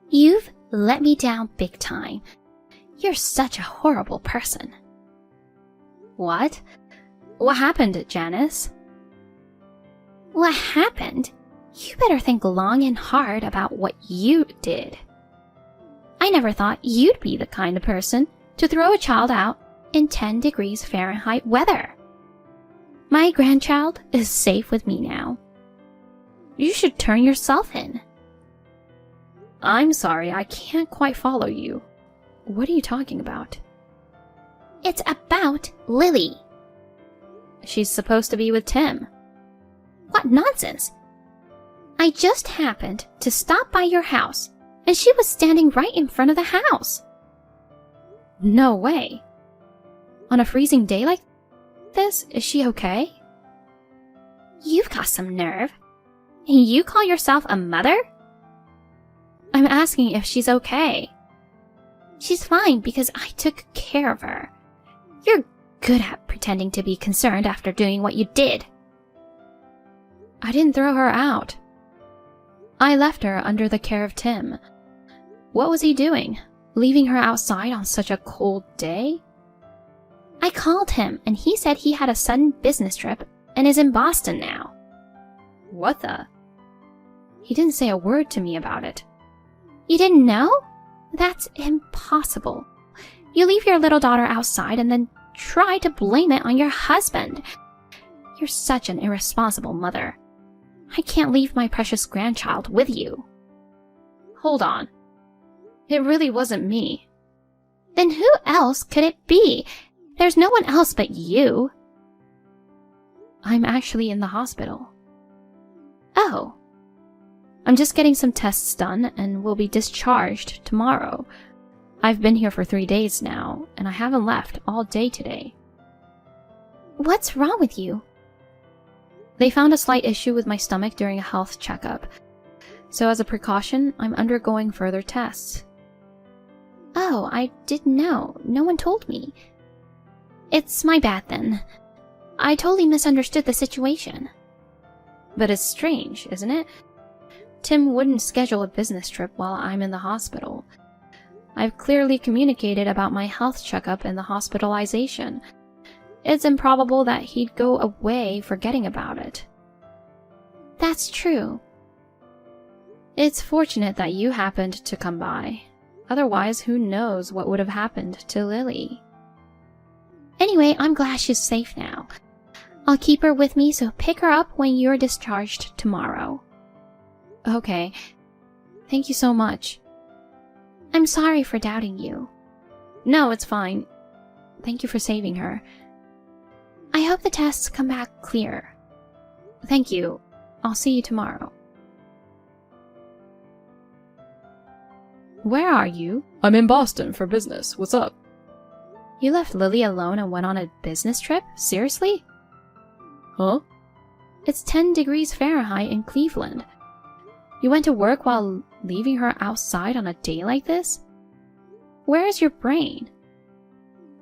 You've let me down big time. You're such a horrible person. What? What happened, Janice? What happened? You better think long and hard about what you did. I never thought you'd be the kind of person to throw a child out in 10 degrees Fahrenheit weather. My grandchild is safe with me now. You should turn yourself in. I'm sorry, I can't quite follow you. What are you talking about? It's about Lily. She's supposed to be with Tim. What nonsense! I just happened to stop by your house, and she was standing right in front of the house. No way. On a freezing day like this, is she okay? You've got some nerve. And you call yourself a mother? I'm asking if she's okay. She's fine because I took care of her. You're good at pretending to be concerned after doing what you did. I didn't throw her out. I left her under the care of Tim. What was he doing? Leaving her outside on such a cold day? I called him and he said he had a sudden business trip and is in Boston now. What the? He didn't say a word to me about it. You didn't know? That's impossible. You leave your little daughter outside and then try to blame it on your husband. You're such an irresponsible mother. I can't leave my precious grandchild with you. Hold on. It really wasn't me. Then who else could it be? There's no one else but you. I'm actually in the hospital. Oh. I'm just getting some tests done and will be discharged tomorrow. I've been here for 3 days now, and I haven't left all day today. What's wrong with you? They found a slight issue with my stomach during a health checkup, so as a precaution, I'm undergoing further tests. Oh, I didn't know. No one told me. It's my bad then. I totally misunderstood the situation. But it's strange, isn't it? Tim wouldn't schedule a business trip while I'm in the hospital. I've clearly communicated about my health checkup and the hospitalization. It's improbable that he'd go away forgetting about it. That's true. It's fortunate that you happened to come by. Otherwise, who knows what would have happened to Lily. Anyway, I'm glad she's safe now. I'll keep her with me, so pick her up when you're discharged tomorrow. Okay. Thank you so much. I'm sorry for doubting you. No, it's fine. Thank you for saving her. I hope the tests come back clear. Thank you. I'll see you tomorrow. Where are you? I'm in Boston for business. What's up? You left Lily alone and went on a business trip? Seriously? Huh? It's 10 degrees Fahrenheit in Cleveland. You went to work while leaving her outside on a day like this? Where is your brain?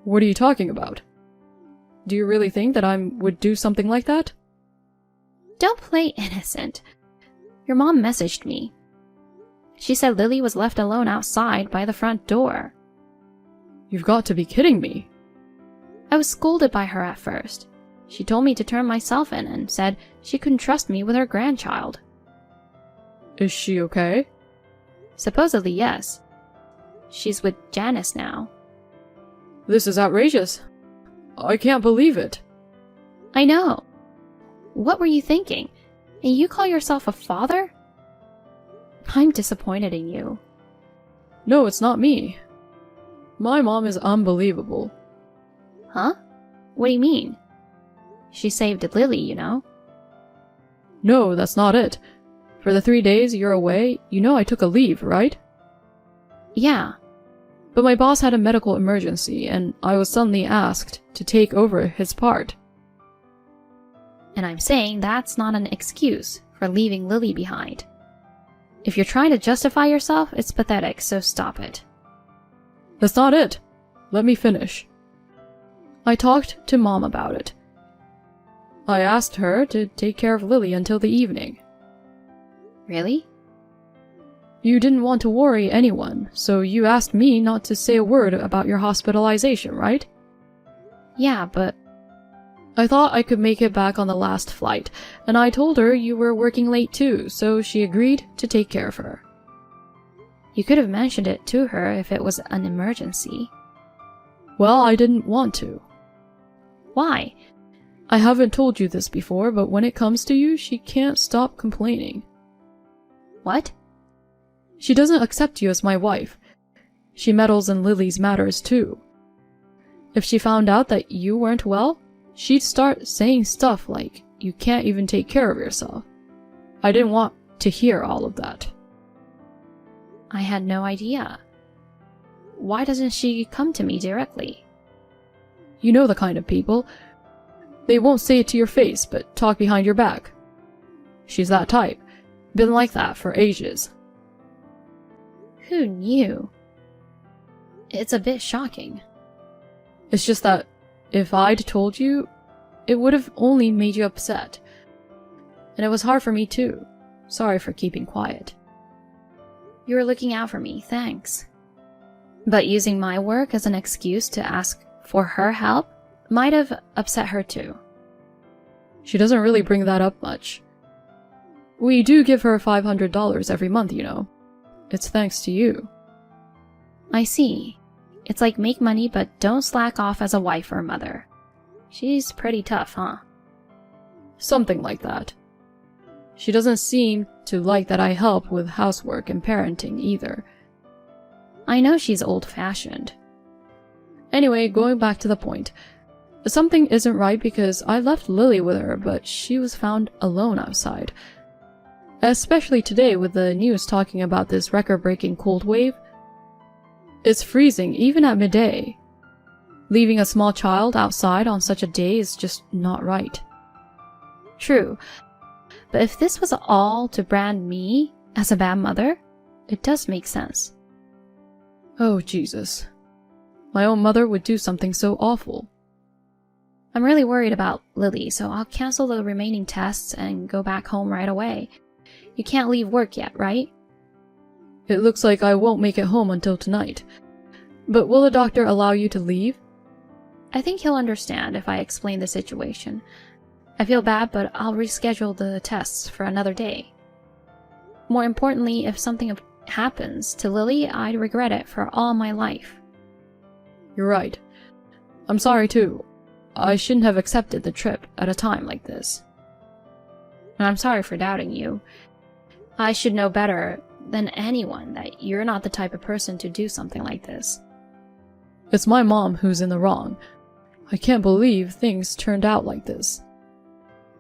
What are you talking about? Do you really think that I would do something like that? Don't play innocent. Your mom messaged me. She said Lily was left alone outside by the front door. You've got to be kidding me. I was scolded by her at first. She told me to turn myself in and said she couldn't trust me with her grandchild. Is she okay? Supposedly, yes. She's with Janice now. This is outrageous. I can't believe it. I know. What were you thinking? And you call yourself a father? I'm disappointed in you. No, it's not me. My mom is unbelievable. Huh? What do you mean? She saved Lily, you know. No, that's not it. For the 3 days you're away, you know I took a leave, right? Yeah. But my boss had a medical emergency, and I was suddenly asked to take over his part. And I'm saying that's not an excuse for leaving Lily behind. If you're trying to justify yourself, it's pathetic, so stop it. That's not it. Let me finish. I talked to Mom about it. I asked her to take care of Lily until the evening. Really? You didn't want to worry anyone, so you asked me not to say a word about your hospitalization, right? Yeah, but I thought I could make it back on the last flight, and I told her you were working late too, so she agreed to take care of her. you could have mentioned it to her if it was an emergency. Well, I didn't want to. Why? I haven't told you this before, but when it comes to you, she can't stop complaining. What? She doesn't accept you as my wife. She meddles in Lily's matters too. If she found out that you weren't well, she'd start saying stuff like, you can't even take care of yourself. I didn't want to hear all of that. I had no idea. Why doesn't she come to me directly? You know the kind of people. They won't say it to your face, but talk behind your back. She's that type. Been like that for ages. Who knew? It's a bit shocking. It's just that if I'd told you, it would have only made you upset. And it was hard for me too. Sorry for keeping quiet. You were looking out for me, thanks. But using my work as an excuse to ask for her help might have upset her too. She doesn't really bring that up much. We do give her $500 every month, you know. It's thanks to you. I see. It's like make money but don't slack off as a wife or mother. She's pretty tough, huh? Something like that. She doesn't seem to like that I help with housework and parenting either. I know she's old-fashioned. Anyway, going back to the point. Something isn't right because I left Lily with her, but she was found alone outside. Especially today with the news talking about this record-breaking cold wave. It's freezing even at midday. Leaving a small child outside on such a day is just not right. True. But if this was all to brand me as a bad mother, it does make sense. Oh, Jesus. My own mother would do something so awful. I'm really worried about Lily, so I'll cancel the remaining tests and go back home right away. You can't leave work yet, right? It looks like I won't make it home until tonight. But will the doctor allow you to leave? I think he'll understand if I explain the situation. I feel bad, but I'll reschedule the tests for another day. More importantly, if something happens to Lily, I'd regret it for all my life. You're right. I'm sorry too. I shouldn't have accepted the trip at a time like this. And I'm sorry for doubting you. I should know better than anyone that you're not the type of person to do something like this. It's my mom who's in the wrong. I can't believe things turned out like this.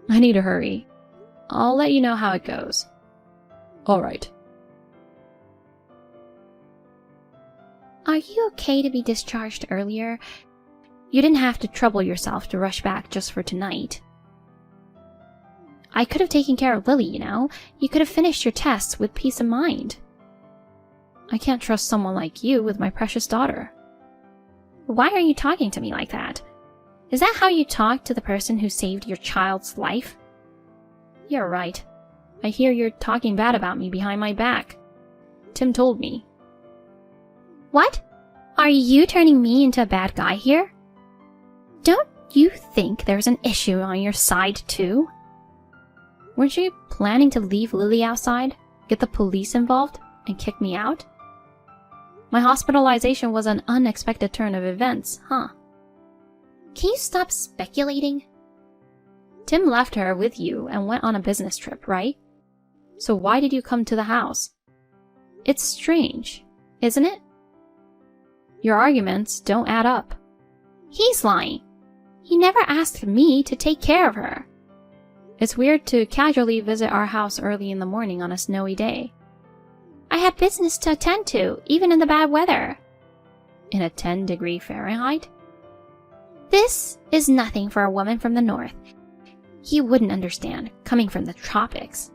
I need to hurry. I'll let you know how it goes. All right. Are you okay to be discharged earlier? You didn't have to trouble yourself to rush back just for tonight. I could have taken care of Lily, you know. You could have finished your tests with peace of mind. I can't trust someone like you with my precious daughter. Why are you talking to me like that? Is that how you talk to the person who saved your child's life? You're right. I hear you're talking bad about me behind my back. Tim told me. What? Are you turning me into a bad guy here? Don't you think there's an issue on your side too? Weren't you planning to leave Lily outside, get the police involved, and kick me out? My hospitalization was an unexpected turn of events, huh? Can you stop speculating? Tim left her with you and went on a business trip, right? So why did you come to the house? It's strange, isn't it? Your arguments don't add up. He's lying. He never asked me to take care of her. It's weird to casually visit our house early in the morning on a snowy day. I had business to attend to, even in the bad weather. In a 10-degree Fahrenheit? This is nothing for a woman from the north. You wouldn't understand, coming from the tropics.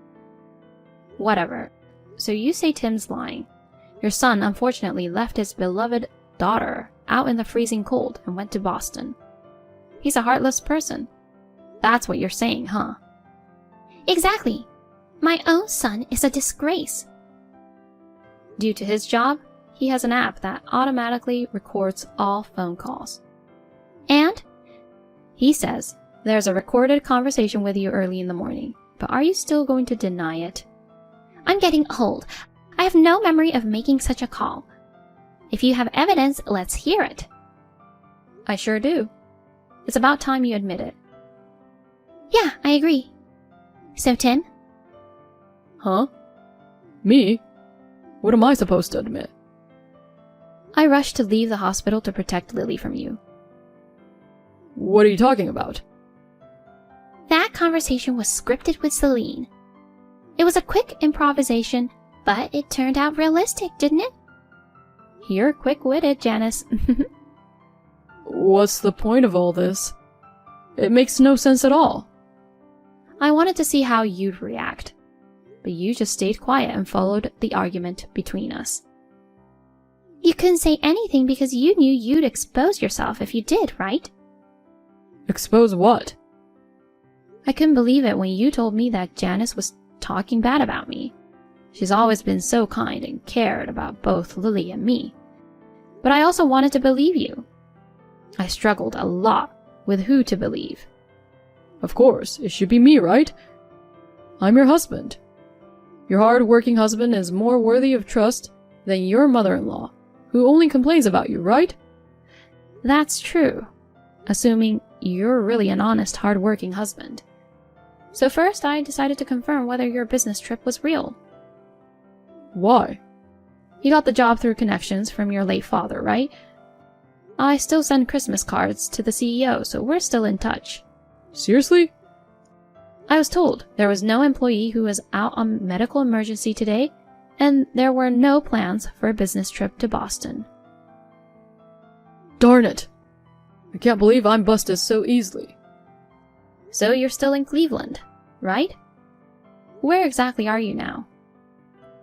Whatever. So you say Tim's lying. Your son unfortunately left his beloved daughter out in the freezing cold and went to Boston. He's a heartless person. That's what you're saying, huh? Exactly. My own son is a disgrace. Due to his job, he has an app that automatically records all phone calls. And he says there's a recorded conversation with you early in the morning, but are you still going to deny it? I'm getting old. I have no memory of making such a call. If you have evidence, let's hear it. I sure do. It's about time you admit it. Yeah, I agree. So, Tim? Huh? Me? What am I supposed to admit? I rushed to leave the hospital to protect Lily from you. What are you talking about? That conversation was scripted with Celine. It was a quick improvisation, but it turned out realistic, didn't it? You're quick-witted, Janice. What's the point of all this? It makes no sense at all. I wanted to see how you'd react, but you just stayed quiet and followed the argument between us. You couldn't say anything because you knew you'd expose yourself if you did, right? Expose what? I couldn't believe it when you told me that Janice was talking bad about me. She's always been so kind and cared about both Lily and me. But I also wanted to believe you. I struggled a lot with who to believe. Of course, it should be me, right? I'm your husband. Your hard-working husband is more worthy of trust than your mother-in-law, who only complains about you, right? That's true, assuming you're really an honest, hard-working husband. So first, I decided to confirm whether your business trip was real. Why? You got the job through connections from your late father, right? I still send Christmas cards to the CEO, so we're still in touch. Seriously? I was told there was no employee who was out on medical emergency today, and there were no plans for a business trip to Boston. Darn it! I can't believe I'm busted so easily. So you're still in Cleveland, right? Where exactly are you now?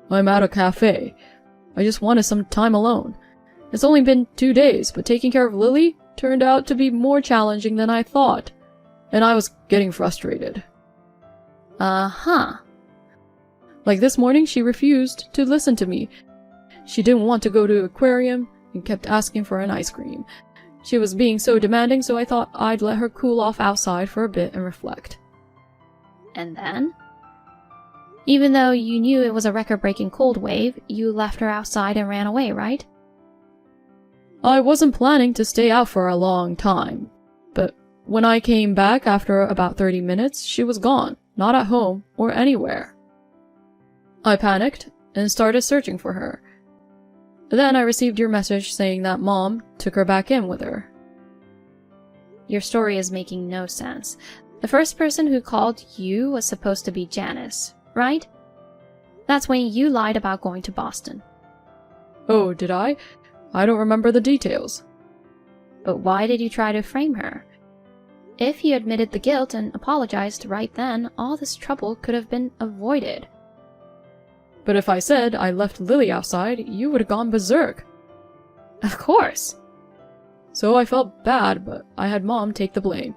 I'm at a cafe. I just wanted some time alone. It's only been 2 days, but taking care of Lily turned out to be more challenging than I thought, and I was getting frustrated. Uh-huh. Like this morning, she refused to listen to me. She didn't want to go to the aquarium and kept asking for an ice cream. She was being so demanding, so I thought I'd let her cool off outside for a bit and reflect. And then? Even though you knew it was a record-breaking cold wave, you left her outside and ran away, right? I wasn't planning to stay out for a long time, but when I came back after about 30 minutes, she was gone, not at home or anywhere. I panicked and started searching for her. Then I received your message saying that Mom took her back in with her. Your story is making no sense. The first person who called you was supposed to be Janice, right? That's when you lied about going to Boston. Oh, did I? I don't remember the details. But why did you try to frame her? If you admitted the guilt and apologized right then, all this trouble could have been avoided. But if I said I left Lily outside, you would have gone berserk. Of course. So I felt bad, but I had Mom take the blame.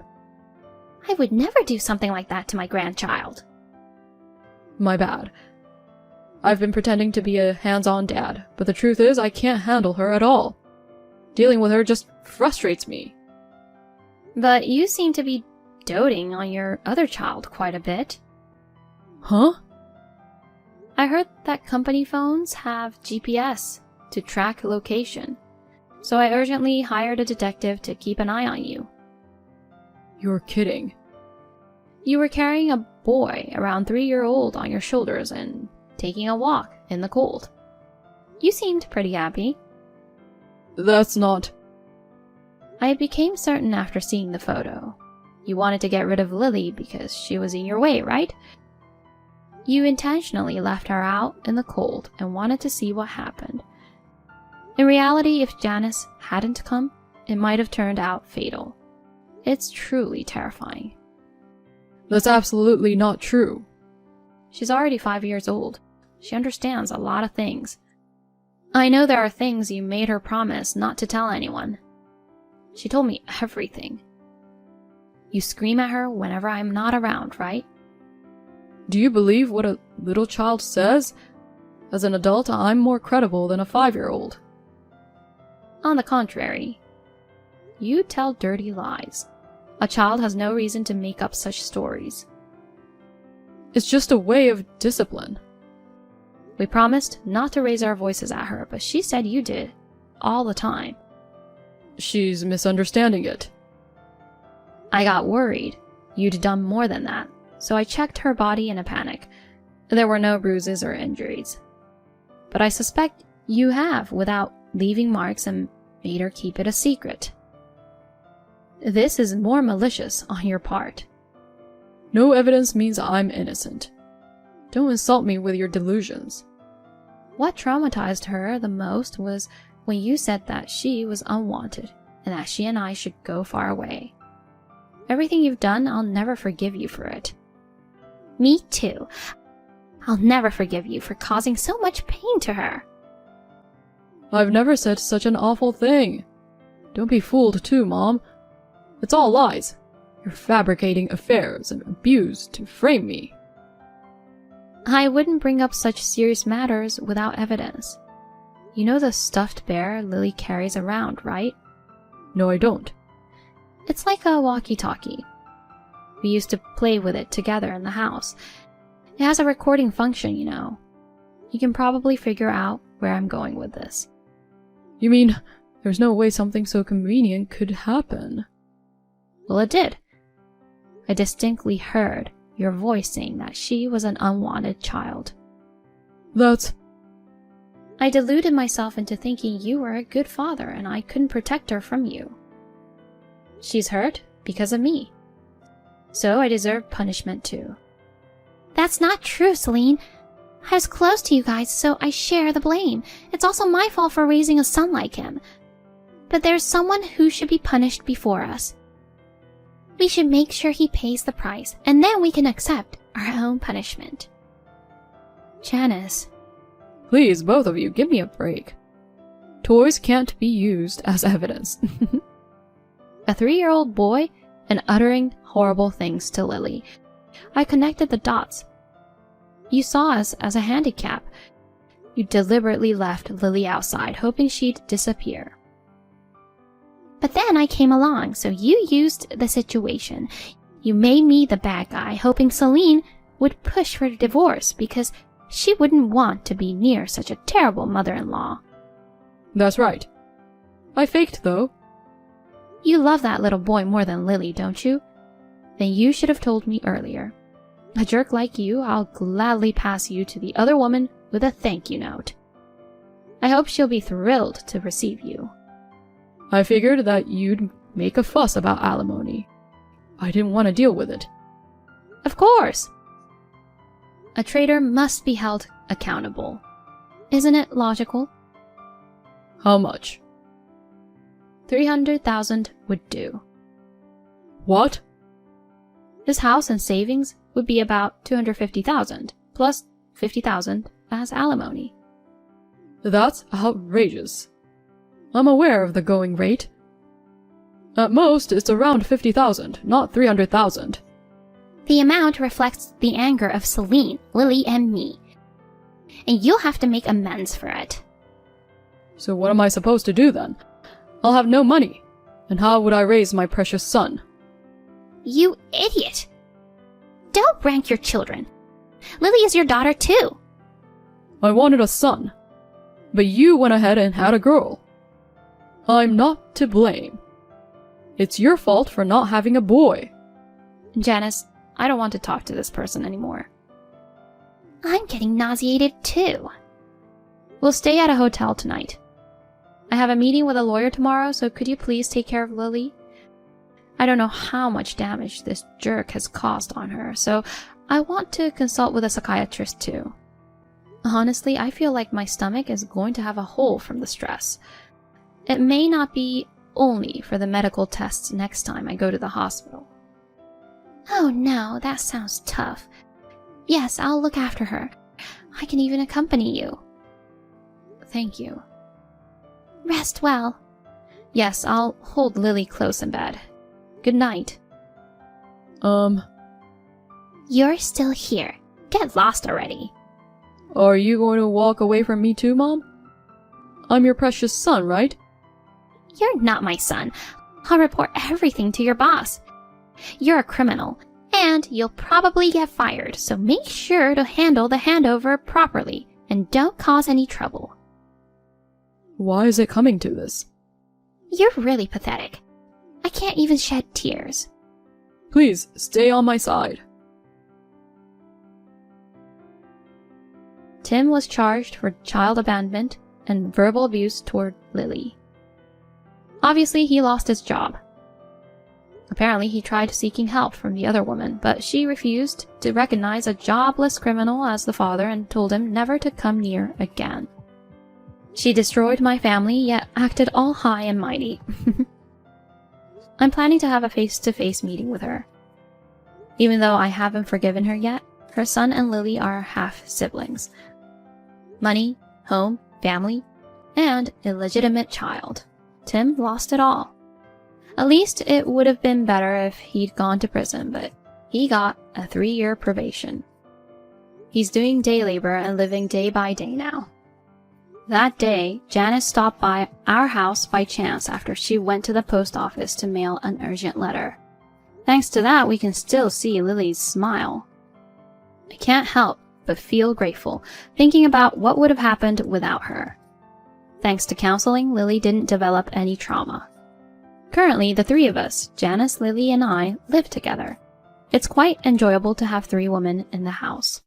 I would never do something like that to my grandchild. My bad. I've been pretending to be a hands-on dad, but the truth is I can't handle her at all. Dealing with her just frustrates me. But you seem to be doting on your other child quite a bit. Huh? I heard that company phones have GPS to track location, so I urgently hired a detective to keep an eye on you. You're kidding. You were carrying a boy around 3-year-old on your shoulders and taking a walk in the cold. You seemed pretty happy. That's not... I became certain after seeing the photo. You wanted to get rid of Lily because she was in your way, right? You intentionally left her out in the cold and wanted to see what happened. In reality, if Janice hadn't come, it might have turned out fatal. It's truly terrifying. That's absolutely not true. She's already 5 years old. She understands a lot of things. I know there are things you made her promise not to tell anyone. She told me everything. You scream at her whenever I'm not around, right? Do you believe what a little child says? As an adult, I'm more credible than a 5-year-old. On the contrary, you tell dirty lies. A child has no reason to make up such stories. It's just a way of discipline. We promised not to raise our voices at her, but she said you did, all the time. She's misunderstanding it. I got worried. You'd done more than that, so I checked her body in a panic. There were no bruises or injuries. But I suspect you have, without leaving marks, and made her keep it a secret. This is more malicious on your part. No evidence means I'm innocent. Don't insult me with your delusions. What traumatized her the most was when you said that she was unwanted and that she and I should go far away. Everything you've done, I'll never forgive you for it. Me too. I'll never forgive you for causing so much pain to her. I've never said such an awful thing. Don't be fooled too, Mom. It's all lies. You're fabricating affairs and abuse to frame me. I wouldn't bring up such serious matters without evidence. You know the stuffed bear Lily carries around, right? No, I don't. It's like a walkie-talkie. We used to play with it together in the house. It has a recording function, you know. You can probably figure out where I'm going with this. You mean there's no way something so convenient could happen? Well, it did. I distinctly heard your voice saying that she was an unwanted child. That's... I deluded myself into thinking you were a good father and I couldn't protect her from you. She's hurt because of me. So I deserve punishment too. That's not true, Celine. I was close to you guys, so I share the blame. It's also my fault for raising a son like him. But there's someone who should be punished before us. We should make sure he pays the price, and then we can accept our own punishment. Janice. Please, both of you, give me a break. Toys can't be used as evidence. A 3-year-old boy and uttering horrible things to Lily. I connected the dots. You saw us as a handicap. You deliberately left Lily outside, hoping she'd disappear. But then I came along, so you used the situation. You made me the bad guy, hoping Celine would push for a divorce because she wouldn't want to be near such a terrible mother-in-law. That's right. I faked, though. You love that little boy more than Lily, don't you? Then you should have told me earlier. A jerk like you, I'll gladly pass you to the other woman with a thank you note. I hope she'll be thrilled to receive you. I figured that you'd make a fuss about alimony. I didn't want to deal with it. Of course! A traitor must be held accountable. Isn't it logical? How much? 300,000 would do. What? This house and savings would be about 250,000, plus 50,000 as alimony. That's outrageous. I'm aware of the going rate. At most, it's around 50,000, not 300,000. The amount reflects the anger of Celine, Lily, and me. And you'll have to make amends for it. So what am I supposed to do then? I'll have no money. And how would I raise my precious son? You idiot! Don't rank your children. Lily is your daughter too. I wanted a son. But you went ahead and had a girl. I'm not to blame. It's your fault for not having a boy. Janice, I don't want to talk to this person anymore. I'm getting nauseated too. We'll stay at a hotel tonight. I have a meeting with a lawyer tomorrow, so could you please take care of Lily? I don't know how much damage this jerk has caused on her, so I want to consult with a psychiatrist too. Honestly, I feel like my stomach is going to have a hole from the stress. It may not be only for the medical tests next time I go to the hospital. Oh no, that sounds tough. Yes, I'll look after her. I can even accompany you. Thank you. Rest well. Yes, I'll hold Lily close in bed. Good night. You're still here. Get lost already. Are you going to walk away from me too, Mom? I'm your precious son, right? You're not my son. I'll report everything to your boss. You're a criminal, and you'll probably get fired, so make sure to handle the handover properly, and don't cause any trouble. Why is it coming to this? You're really pathetic. I can't even shed tears. Please, stay on my side. Tim was charged for child abandonment and verbal abuse toward Lily. Obviously, he lost his job. Apparently, he tried seeking help from the other woman, but she refused to recognize a jobless criminal as the father and told him never to come near again. She destroyed my family, yet acted all high and mighty. I'm planning to have a face-to-face meeting with her. Even though I haven't forgiven her yet, her son and Lily are half-siblings. Money, home, family, and illegitimate child. Tim lost it all. At least it would have been better if he'd gone to prison, but he got a 3-year probation. He's doing day labor and living day by day now. That day, Janice stopped by our house by chance after she went to the post office to mail an urgent letter. Thanks to that, we can still see Lily's smile. I can't help but feel grateful, thinking about what would have happened without her. Thanks to counseling, Lily didn't develop any trauma. Currently, the 3 of us, Janice, Lily, and I, live together. It's quite enjoyable to have 3 women in the house.